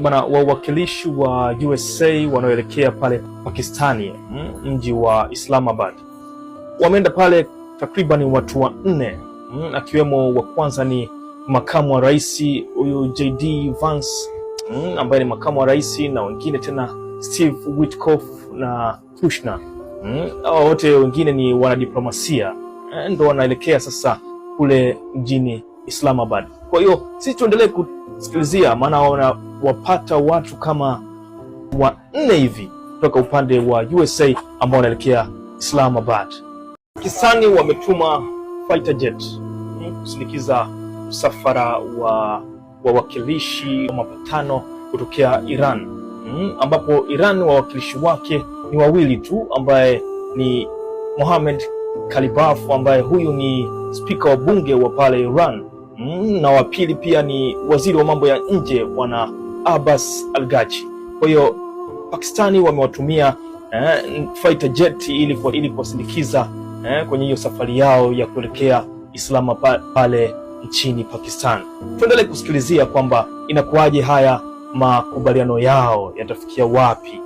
bana, wawakilishi wa USA wanaoelekea pale Pakistani, mji wa Islamabad, wameenda pale takriban watu 4, akiwemo wa kwanza ni makamu wa rais huyu JD Vance, ambaye ni makamu wa rais, na wengine tena Steve Witkoff na Kushner. Hao wote wengine ni wanadiplomasia, ndo wanaelekea sasa kule mjini Islamabad. Kwa hiyo sisi tuendelee kusikilizia, maana wapata watu kama 4 hivi kutoka upande wa USA ambao wanaelekea Islamabad. Pakistani wametuma fighter jet kusindikiza msafara wa wawakilishi wa mapatano kutokea Iran, ambapo Iran wawakilishi wake ni 2 tu, ambaye ni Mohammad Kalibaf, ambaye huyu ni spika wa bunge wa pale Iran, na wa pili pia ni waziri wa mambo ya nje bwana Abbas Al-Ghazi. Kwa hiyo Pakistani wamewatumia fighter jet ili kuwasindikiza kwenye hiyo safari yao ya kuelekea Islamabad pale nchini Pakistan. Tuendelee kusikilizia kwamba inakuwaje haya makubaliano yao yatafikia wapi.